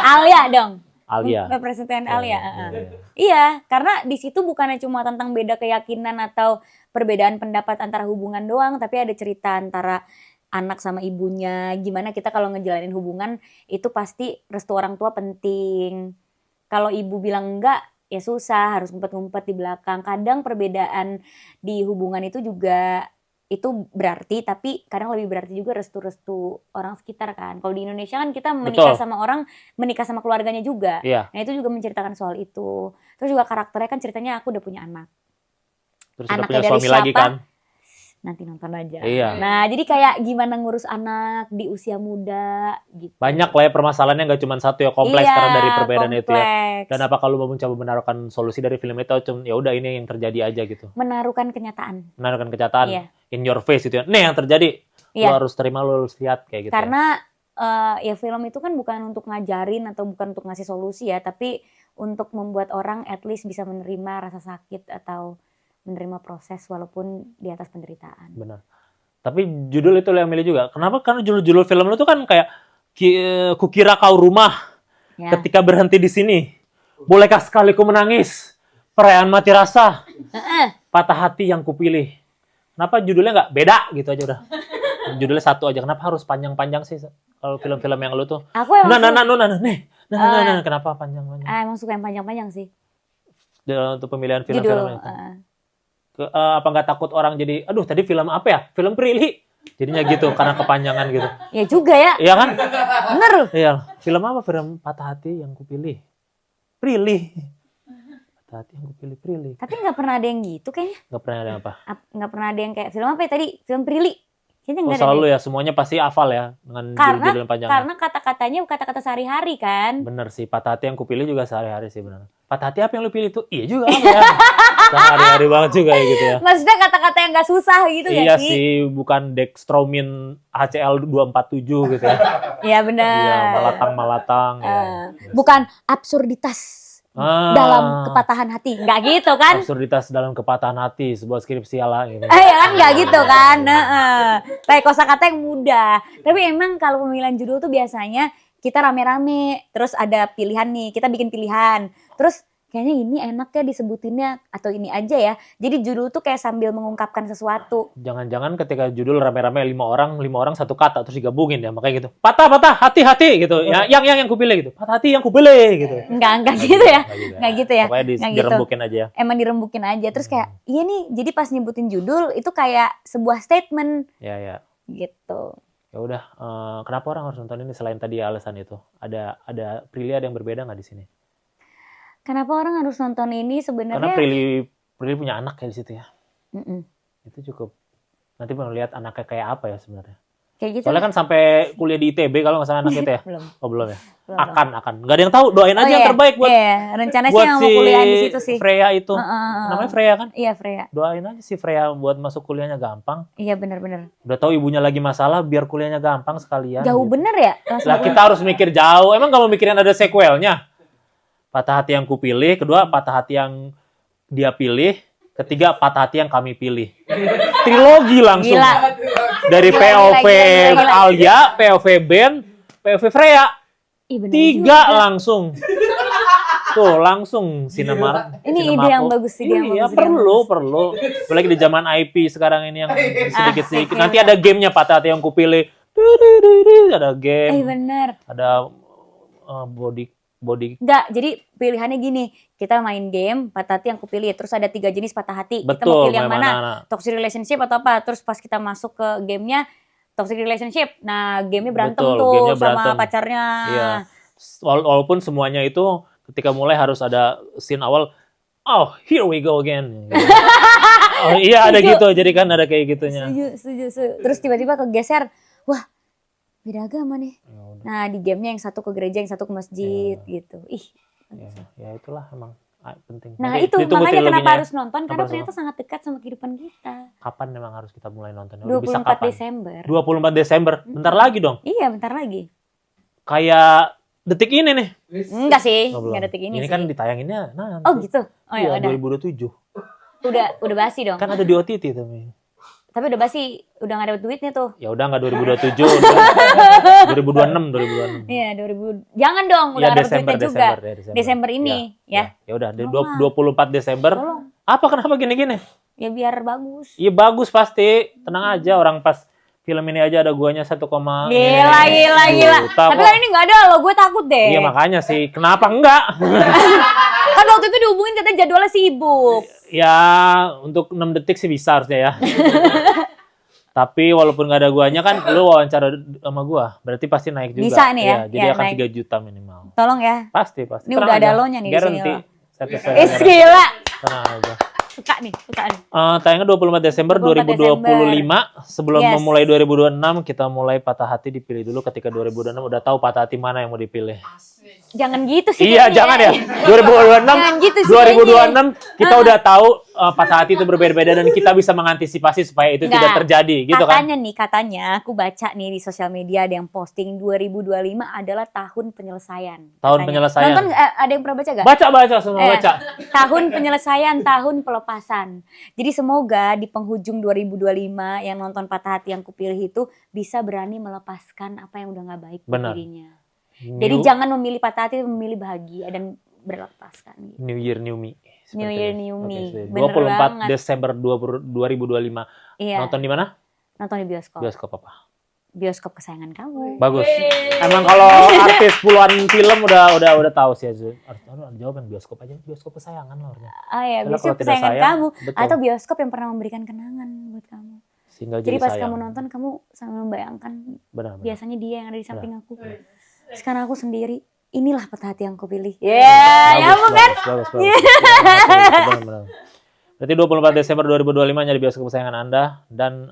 Alia dong. Alia. Representasikan Alia. Iya. Iya, karena di situ bukannya cuma tentang beda keyakinan atau perbedaan pendapat antara hubungan doang, tapi ada cerita antara anak sama ibunya. Gimana kita kalau ngejalanin hubungan itu pasti restu orang tua penting. Kalau ibu bilang enggak, ya susah, harus ngumpet-ngumpet di belakang. Kadang perbedaan di hubungan itu juga itu berarti, tapi kadang lebih berarti juga restu-restu orang sekitar kan. Kalau di Indonesia kan kita menikah Betul. sama orang, menikah sama keluarganya juga. Iya. Nah itu juga menceritakan soal itu. Terus juga karakternya kan ceritanya aku udah punya anak. Terus udah Anaknya punya dari suami lagi siapa? kan? Nanti nonton aja. Iya. Nah jadi kayak gimana ngurus anak di usia muda gitu. Banyak lah ya permasalahannya, nggak cuma satu ya, kompleks Iya, karena dari perbedaan itu ya. kompleks. Dan apa kalau mau mencoba menaruhkan solusi dari film itu, ya udah ini yang terjadi aja gitu. Menaruhkan kenyataan. Menaruhkan kenyataan Iya. in your face itu ya. Nih yang terjadi. Iya. Lu harus terima, lu harus lihat kayak gitu. Karena ya film itu kan bukan untuk ngajarin atau bukan untuk ngasih solusi ya, tapi untuk membuat orang at least bisa menerima rasa sakit atau menerima proses walaupun di atas penderitaan. Benar. Tapi judul itu lo yang milih juga. Kenapa? Karena judul-judul film lu tuh kan kayak Kukira Kau Rumah, Ya. Ketika Berhenti di Sini, Bolehkah Sekali Ku Menangis, Perayaan Mati Rasa, Patah Hati Yang Kupilih. Kenapa judulnya nggak beda gitu aja udah? Judulnya satu aja. Kenapa harus panjang-panjang sih kalau film-film yang lu tuh? Aku emang Kenapa panjang-panjang? emang suka yang panjang-panjang sih. Untuk pemilihan Judul. film-film itu. Apa nggak takut orang jadi, aduh tadi film apa ya? Film Prilly. Jadinya gitu karena kepanjangan gitu. Ya juga ya. Iya kan? Bener. Iya. Film apa? Film Patah Hati Yang Kupilih. Prilly. Patah Hati Yang Kupilih Prilly. Tapi nggak pernah ada yang gitu kayaknya. Nggak pernah ada apa? Nggak pernah ada yang kayak film apa ya tadi? Film Prilly. Kayaknya Oh, nggak ada. selalu deh. ya, semuanya pasti hafal ya dengan Karena judul panjang. karena kata-katanya kata-kata sehari-hari kan. Bener sih, Patah Hati Yang Kupilih juga sehari-hari sih benar. Patah Hati apa yang lu pilih tuh? Iya juga apa ya? Sehari-hari banget juga ya gitu ya. Maksudnya kata-kata yang nggak susah gitu Iya ya sih? sih, bukan Dextromin HCl 247 gitu ya. Iya benar. Iya, malatang-malatang. ya. Bukan absurditas dalam kepatahan hati, nggak gitu kan? Absurditas dalam kepatahan hati, sebuah skripsi ala gitu. Ya kan nggak gitu kan? Kayak kosakata yang mudah. Tapi emang kalau pemilihan judul tuh biasanya kita rame-rame, terus ada pilihan nih, kita bikin pilihan, terus kayaknya ini enak ya disebutinnya atau ini aja ya. Jadi judul tuh kayak sambil mengungkapkan sesuatu. Jangan-jangan ketika judul rame-rame 5 orang satu kata terus digabungin ya, makanya gitu. Patah, hati-hati gitu. Ya, yang kupilih gitu. Patah hati yang kupilih gitu. Enggak gitu ya. Enggak gitu ya. Pokoknya Nggak gitu. dirembukin aja. Emang dirembukin aja. Terus kayak, iya nih, jadi pas nyebutin judul itu kayak sebuah statement Ya. gitu. Ya udah, kenapa orang harus nonton ini selain tadi alasan itu? Ada Prilly ada yang berbeda nggak di sini? Kenapa orang harus nonton ini Karena sebenarnya? Prilly punya anak kayak di situ ya. Mm-mm. Itu cukup. Nanti mau lihat anaknya kayak apa ya sebenarnya. Kayak gitu. Soalnya kan sampai kuliah di ITB kalau nggak salah anak itu ya. belum. Oh belum ya. Belum. Akan. Nggak ada yang tahu. Doain aja yang terbaik buat rencananya sih buat yang si mau kuliah di situ sih. Freya itu. Namanya Freya kan? Iya, Freya. Doain aja si Freya buat masuk kuliahnya gampang. Iya, benar-benar. Udah tahu ibunya lagi masalah, biar kuliahnya gampang sekalian. Jauh gitu. bener ya? Langsung Lah kita harus mikir jauh. Emang kamu mikirin ada sequelnya? Patah Hati Yang Kupilih, kedua Patah Hati Yang Dia Pilih, ketiga Patah Hati Yang Kami Pilih. Trilogi langsung. Gila. Dari Gila, POV gila. Alia, POV Ben, POV Freya. Ih, bener 3 juga. langsung. Tuh, langsung sinema. Ini ide yang bagus sih, ide yang Iya, bagus, ide yang perlu. Apalagi di zaman IP sekarang ini yang sedikit-sedikit. Asik, Nanti ya. ada gamenya Patah Hati Yang Kupilih. Ada game, Bener. ada body. Enggak, jadi pilihannya gini. Kita main game, patah hati yang kupilih. Terus ada 3 jenis patah hati. Kita mau Betul, pilih yang main mana? Toxic relationship atau apa? Terus pas kita masuk ke gamenya, toxic relationship. Nah, gamenya berantem Betul, tuh gamenya sama berantem. pacarnya. Iya. Walaupun semuanya itu ketika mulai harus ada scene awal, oh here we go again. Oh iya ada Setuju. gitu, jadi kan ada kayak gitunya. Setuju. Terus tiba-tiba kegeser, wah beda agama nih. Ya udah. Nah di gamenya yang satu ke gereja, yang satu ke masjid gitu. Ih. Ya itulah emang penting. Nah Nanti itu ditunggu makanya kenapa triloginya. harus nonton, Apa karena harus ternyata sangat dekat sama kehidupan kita. Kapan memang harus kita mulai nontonnya? Udah bisa 24 kapan? Desember. 24 Desember. Bentar lagi dong. Iya bentar lagi. Kayak detik ini nih. Enggak sih, Oh, belum. enggak detik ini sih. kan ditayanginnya nanti. Oh gitu? Oh ya Iya, udah. 2027. Udah basi dong. Kan ada di OTT tapi. Tapi udah basi, udah gak dapet duitnya tuh. Ya udah nggak 2027, udah 2026. Iya 2000. Jangan dong, udah Ya, gak dapet duitnya juga. Desember ini ya. Ya udah, Tolong. 24 Desember. Tolong. Apa kenapa gini-gini? Ya biar bagus. Iya bagus pasti. Tenang aja, orang pas film ini aja ada guanya 1, Gila. juta Tapi kok. kan ini gak ada loh, gue takut deh. Iya makanya sih. Kenapa enggak? Kan waktu itu dihubungin katanya jadwalnya sibuk. Ya untuk 6 detik sih bisa harusnya ya. Tapi walaupun nggak ada guanya kan lu wawancara sama gua, berarti pasti naik juga. Bisa nih ya? Iya, jadi Ya, akan naik. 3 juta minimal. Tolong ya. Pasti. Ini Tenang udah ada aja. lo-nya nih di sini Guarantee. lo. Saya Gila. tenang aja. Suka nih. Tayangnya 24 Desember 24 2025. Sebelum Yes. memulai 2026, kita mulai Patah Hati dipilih dulu. Ketika 2026 udah tahu Patah Hati mana yang mau dipilih. Jangan gitu sih. Iya, kayaknya. jangan ya. 2026, Jangan gitu sih 2026 kita udah tahu patah hati itu berbeda-beda dan kita bisa mengantisipasi supaya itu tidak Nggak. terjadi, gitu kan? Katanya aku baca nih di sosial media ada yang posting 2025 adalah tahun penyelesaian. Tahun katanya. penyelesaian. Nonton ada yang pernah baca gak? Baca semua baca. Tahun penyelesaian, tahun pelepasan. Jadi semoga di penghujung 2025 yang nonton Patah Hati yang kupilih itu bisa berani melepaskan apa yang udah gak baik buat Benar. dirinya. Jadi jangan memilih patah hati, memilih bahagia dan berlepaskan. Gitu. New Year New Me. New Year New Me. Oke, Bener 24 banget. Desember 2025. Iya. Nonton di mana? Nonton di bioskop. Bioskop apa? Bioskop kesayangan kamu. Bagus. Emang kalau artis puluhan film udah tahu sih. Harus ada jawaban bioskop aja. Bioskop kesayangan lah harusnya. Oh ya, Soalnya bioskop kalau tidak kesayangan sayang, kamu. betul. Atau bioskop yang pernah memberikan kenangan buat kamu. Sehingga Jadi pas sayang. kamu nonton, kamu sambil membayangkan Benar. biasanya dia yang ada di samping aku. Benar. Sekarang aku sendiri. Inilah patah hati yang aku pilih. Nyambung kan? Bagus. Benar. Berarti 24 Desember 2025 nyari bioskop kesayangan Anda dan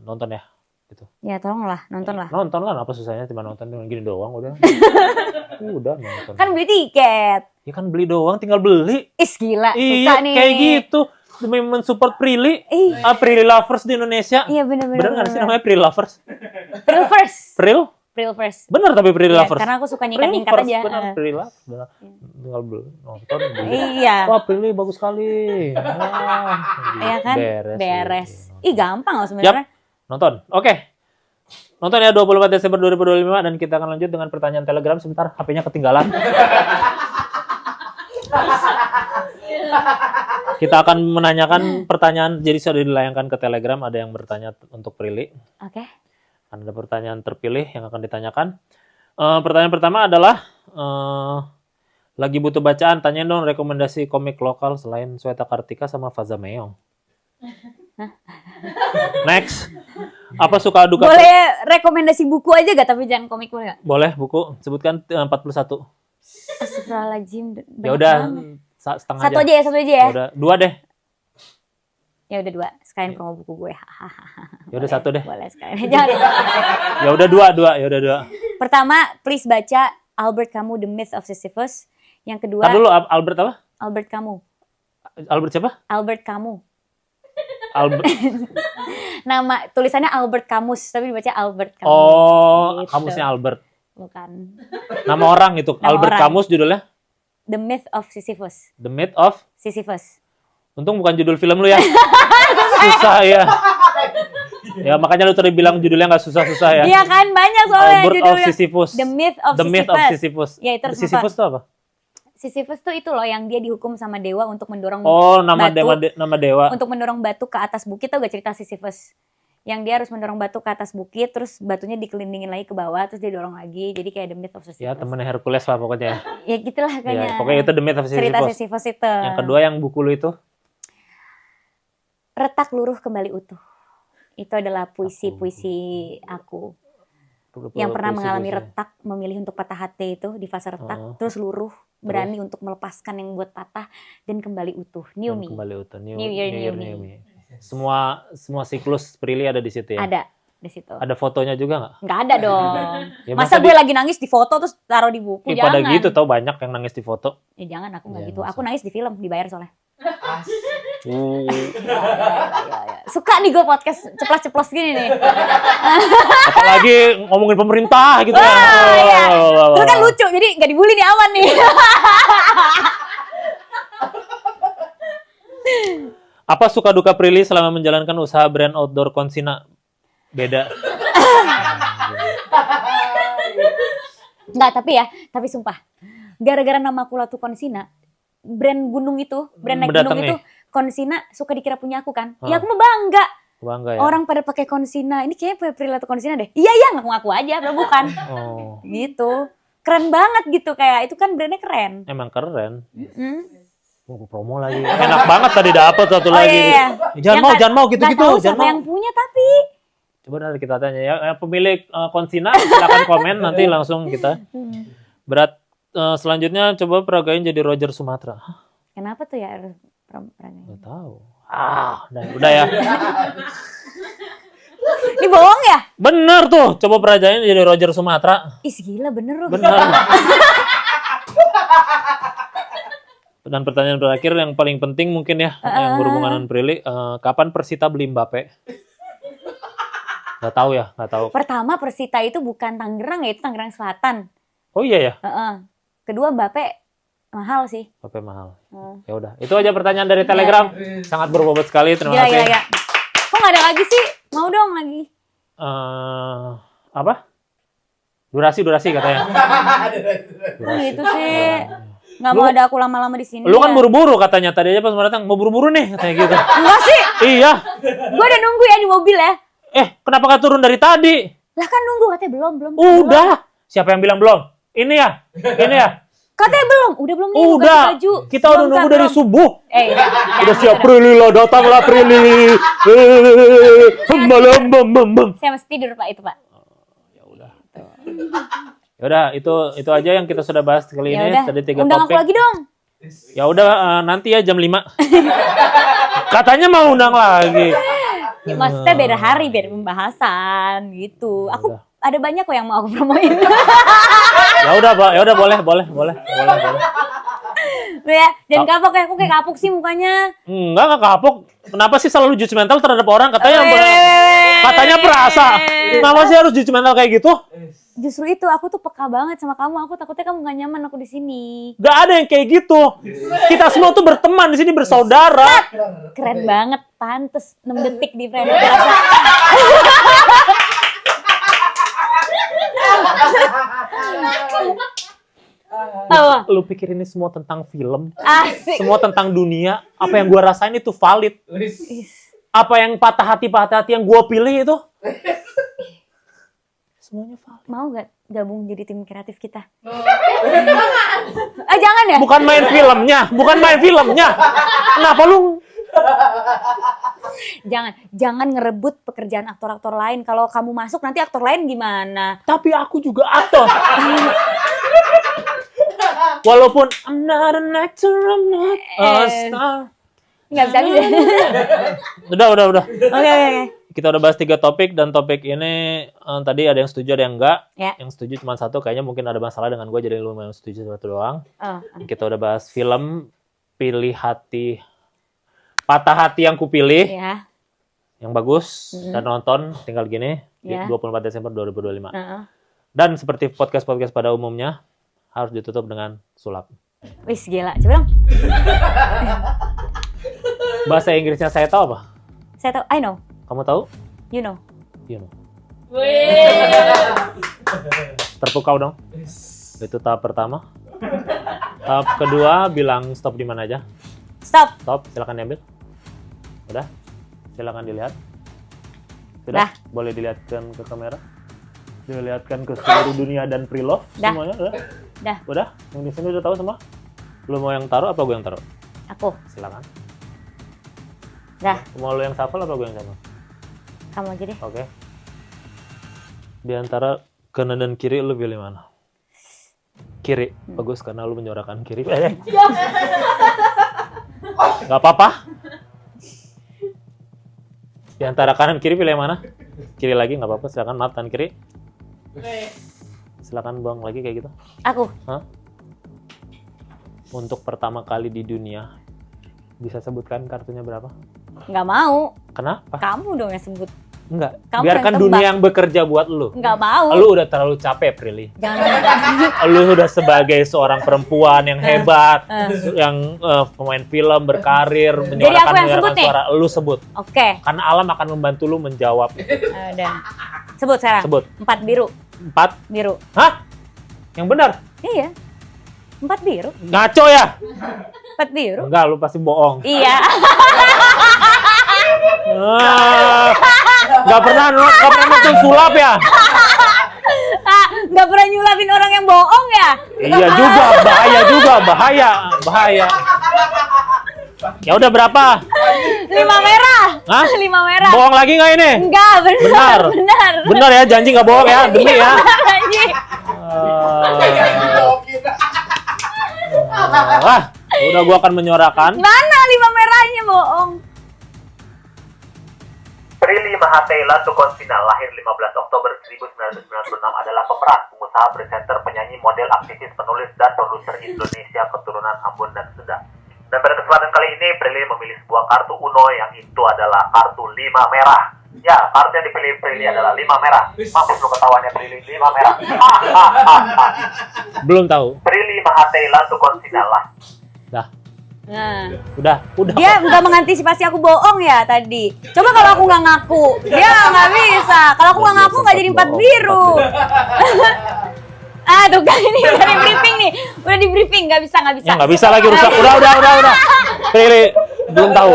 nonton ya. Gitu. Ya tolonglah, nontonlah. Nonton lah, apa susahnya cuma nonton cuma gini doang udah. Udah nonton. Kan beli tiket. Ya kan beli doang, tinggal beli. Gila, suka Iya, nih. kayak gitu. Demi mensupport Prilly. Ih. Prilly Lovers di Indonesia. Iya bener. Bener nggak sih namanya Prilly Lovers? April first. Pril? First. Bener tapi Prilly Ya, Lovers. karena aku suka Pril nyikat-nyikat first, aja. Bener, Prilly Lovers. Bener. Tinggal beli. Nonton beli. Iya. Wah, Prilly bagus sekali. Wah, Iya kan? Beres. Ih gampang loh sebenarnya. Nonton. Oke. Nonton ya 24 Desember 2025 dan kita akan lanjut dengan pertanyaan Telegram. Sebentar, HP-nya ketinggalan. Kita akan menanyakan pertanyaan, jadi sudah dilayangkan ke Telegram, ada yang bertanya untuk Prilly. Oke. Ada pertanyaan terpilih yang akan ditanyakan. Pertanyaan pertama adalah, lagi butuh bacaan, tanyain dong rekomendasi komik lokal selain Sweta Kartika sama Faza Meong. Next. Apa suka duka? Boleh rekomendasi buku aja gak? Tapi jangan komik boleh gak? Boleh, buku. Sebutkan 41. Astagfirullahaladzim. Ya udah, setengah Satu aja ya. Ya udah, 2 deh. Ya udah 2. Sekalian promo buku gue. Ya udah 1 deh. Boleh sekalian. Jangan. Ya udah 2. Ya udah 2. Pertama, please baca Albert Camus The Myth of Sisyphus. Yang kedua, Tar dulu, Albert apa? Albert Camus. Albert siapa? Albert Camus. Albert. Nama tulisannya Albert Camus, tapi dibaca Albert Camus. Oh, Gitu. kamusnya Albert. Bukan. Nama orang itu. Nama Albert orang. Camus judulnya The Myth of Sisyphus. The Myth of. Sisyphus. Untung bukan judul film lu ya. Susah ya. Ya makanya lu tadi bilang judulnya nggak susah-susah ya. Iya kan banyak soalnya Albert of judulnya. Sisyphus. The Myth of The Myth of Sisyphus. Sisyphus. Ya, itu harus Sisyphus itu apa? Sisyphus tuh itu loh yang dia dihukum sama dewa untuk mendorong Oh, nama batu, nama dewa. untuk mendorong batu ke atas bukit. Tau gak cerita Sisyphus? Yang dia harus mendorong batu ke atas bukit, terus batunya dikelilingin lagi ke bawah, terus dia dorong lagi. Jadi kayak The Myth of Sisyphus. Ya, temennya Hercules lah pokoknya. Ya gitulah kayaknya. Ya, pokoknya itu The Myth of cerita Sisyphus. Sisyphus itu. Yang kedua yang buku lu itu Retak luruh kembali utuh. Itu adalah puisi-puisi aku. Yang pernah mengalami retak, memilih untuk patah hati itu di fase retak, terus luruh, berani untuk melepaskan yang buat patah dan kembali utuh. New me. Kembali utuh. New year, year, new new me. Semua siklus Prilly ada di situ ya? Ada di situ. Ada fotonya juga nggak? Nggak ada dong. Ya, masa gue lagi nangis di foto terus taruh di buku? Pada Jangan. gitu tau banyak yang nangis di foto. Ya jangan, aku nggak Ya, gitu. Aku masa. nangis di film, dibayar soalnya. Ya. Suka nih gue podcast ceplos-ceplos gini nih. Apalagi ngomongin pemerintah gitu ya. Iya. Terus kan lucu, jadi nggak dibully nih aman nih. Apa suka duka Prilly selama menjalankan usaha brand outdoor Konsina? Beda. Nggak, tapi sumpah. Gara-gara nama aku Latu Konsina, brand gunung itu, brand naik Mendatang gunung itu, nih. Konsina suka dikira punya aku kan. Ya aku mah bangga. Bangga ya? Orang pada pakai Konsina. Ini kayaknya Prilly Latu Konsina deh. Iya, ngaku-ngaku aja, padahal bukan. Oh, Gitu. Keren banget gitu, kayak itu kan brandnya keren. emang keren. Promo lagi. Oh. Enak banget tadi dapet satu lagi. Iya. Jangan mau Nggak gitu-gitu. tahu Jangan siapa mau. yang punya tapi. Coba nanti kita tanya ya. Pemilik Konsina silakan komen nanti langsung kita. Berat selanjutnya coba peragain jadi Roger Sumatra. Hah, Kenapa tuh ya harus peragain? nggak tahu. Udah ya. Ini bohong ya? Bener tuh. Coba peragain jadi Roger Sumatra. Ih gila bener loh. Bener. Dan pertanyaan terakhir yang paling penting mungkin ya, yang berhubungan dengan Prilly, kapan Persita beli Mbappe? Nggak tahu. Pertama Persita itu bukan Tangerang ya, itu Tangerang Selatan. Oh iya ya, Kedua Mbappe mahal sih. Mbappe mahal. Ya udah, itu aja pertanyaan dari Telegram. Sangat berbobot sekali, terima kasih. Gila. Kok nggak ada lagi sih? Mau dong lagi. Apa? Durasi katanya. Kok gitu sih? Nggak mau ada aku lama-lama di sini. Lu ya? kan buru-buru katanya tadi aja pas mau datang, mau buru-buru nih katanya gitu. Enggak sih. Iya. Gue udah nunggu ya di mobil ya. Kenapa gak turun dari tadi? Lah kan nunggu katanya belum. Udah. Siapa yang bilang belum? Ini ya. Katanya belum. Udah belum nih buka Udah. baju. Kita udah nunggu dari subuh. Udah Udah siap Prilly lah, datanglah Prilly. Saya mesti tidur Pak itu Pak. Ya udah, itu aja yang kita sudah bahas kali Ya ini. udah. Tadi 3 Undang aku topik. lagi dong. Ya udah, nanti ya jam 5. Katanya mau undang lagi. Ya, maksudnya beda hari, beda pembahasan gitu. Aku ada banyak kok yang mau aku promoin. Ya udah, Pak. Ya udah boleh. Ya, jangan kapok ya, aku kayak kapuk sih mukanya. Enggak kapok. Kenapa sih selalu judgmental terhadap orang? Katanya perasa. Kenapa sih harus judgmental kayak gitu? Justru itu, aku tuh peka banget sama kamu. Aku takutnya kamu gak nyaman aku di sini. Gak ada yang kayak gitu. Kita semua tuh berteman di sini, bersaudara. Keren banget, pantes 6 detik di frame terasa. Lu pikir ini semua tentang film? Asik. Semua tentang dunia? Apa yang gua rasain itu valid? Apa yang patah hati yang gua pilih itu? Semuanya valid. Mau gak gabung jadi tim kreatif kita? Jangan ya? Bukan main filmnya. Kenapa lu? Jangan ngerebut pekerjaan aktor-aktor lain. Kalau kamu masuk nanti aktor lain gimana? Tapi aku juga aktor. Walaupun I'm not an actor, I'm not a star. Nggak bisa gitu. Udah. Oke. Kita udah bahas 3 topik dan topik ini tadi ada yang setuju, ada yang enggak. Ya. Yang setuju cuma 1, kayaknya mungkin ada masalah dengan gue jadi lu yang setuju 1 doang. Oh. Kita udah bahas film Pilih Hati, Patah Hati yang kupilih. Ya. Yang bagus dan nonton tinggal gini Ya. 24 Desember 2025. Uh-uh. Dan seperti podcast-podcast pada umumnya harus ditutup dengan sulap. Wis gila, coba dong. Bahasa Inggrisnya saya tahu apa? Saya tahu, I know, Kamu tahu? you know. You know. Terpukau dong. Itu tahap pertama. Tahap kedua bilang stop di mana aja. Stop. Stop, silakan diambil. Udah. Silakan dilihat. Sudah? Dah. Boleh dilihatkan ke kamera. Dilihatkan ke seluruh dunia dan pre-love Dah. semuanya. Udah. Dah. Udah? Yang di sini udah tahu semua? Lu mau yang taruh apa gue yang taruh? Aku. Silakan. Dah. Mau lu yang shuffle apa gue yang shuffle? Kamu aja deh. Oke. Di antara kanan dan kiri lu pilih mana? Kiri. Bagus karena lu menyuarakan kiri. Gak apa-apa. Di antara kanan kiri pilih yang mana? Kiri lagi nggak apa-apa. Silakan maaf kanan kiri. Silakan buang lagi kayak gitu. Aku. Hah? Untuk pertama kali di dunia, bisa sebutkan kartunya berapa? Nggak mau. Kenapa? Kamu dong yang sebut. Enggak. Kamu Biarkan yang dunia tebak. yang bekerja buat lu. Nggak mau. Lu udah terlalu capek, Prilly. Jangan. Lu udah sebagai seorang perempuan yang hebat, yang pemain film, berkarir, Jadi aku yang sebut nih? suara. Lu sebut. Oke. Karena alam akan membantu lu menjawab. Udah. Sebut sekarang. Sebut. 4 biru. 4. Biru. Hah? Yang benar? Iya. 4 biru. Ngaco ya? 4 biru. Enggak, lu pasti bohong. Iya. Nggak pernah nonton sulap ya? Nggak pernah nyulapin orang yang bohong ya? Iya juga, bahaya. Ya udah berapa? 5 merah. Hah? 5 merah. Bohong lagi nggak ini? Enggak, benar. Benar ya, janji nggak bohong ya, demi ya. Janji. Udah gua akan menyuarakan. Mana 5 merahnya bohong? Prilly Mahatela Tukonsina, lahir 15 Oktober 1996, adalah pemeran, pengusaha, presenter, penyanyi, model, aktivis, penulis, dan produser Indonesia keturunan Ambon dan Sunda. Dan pada kesempatan kali ini, Prilly memilih sebuah kartu Uno yang itu adalah kartu 5 merah. Ya, kartu yang dipilih Prilly adalah 5 merah. Mampus lu ketawanya Prilly, 5 merah. Belum tahu. Prilly Mahatela Tukonsina lah. Dah. Nah. Udah. Dia nggak mengantisipasi aku bohong ya tadi. Coba kalau aku nggak ngaku, dia nggak bisa. Kalau aku nggak ngaku nggak jadi 4 biru. Tuh kan ini udah di briefing nih, udah di briefing nggak bisa. Ya nggak bisa lagi rusak. Udah. Prilly belum tahu.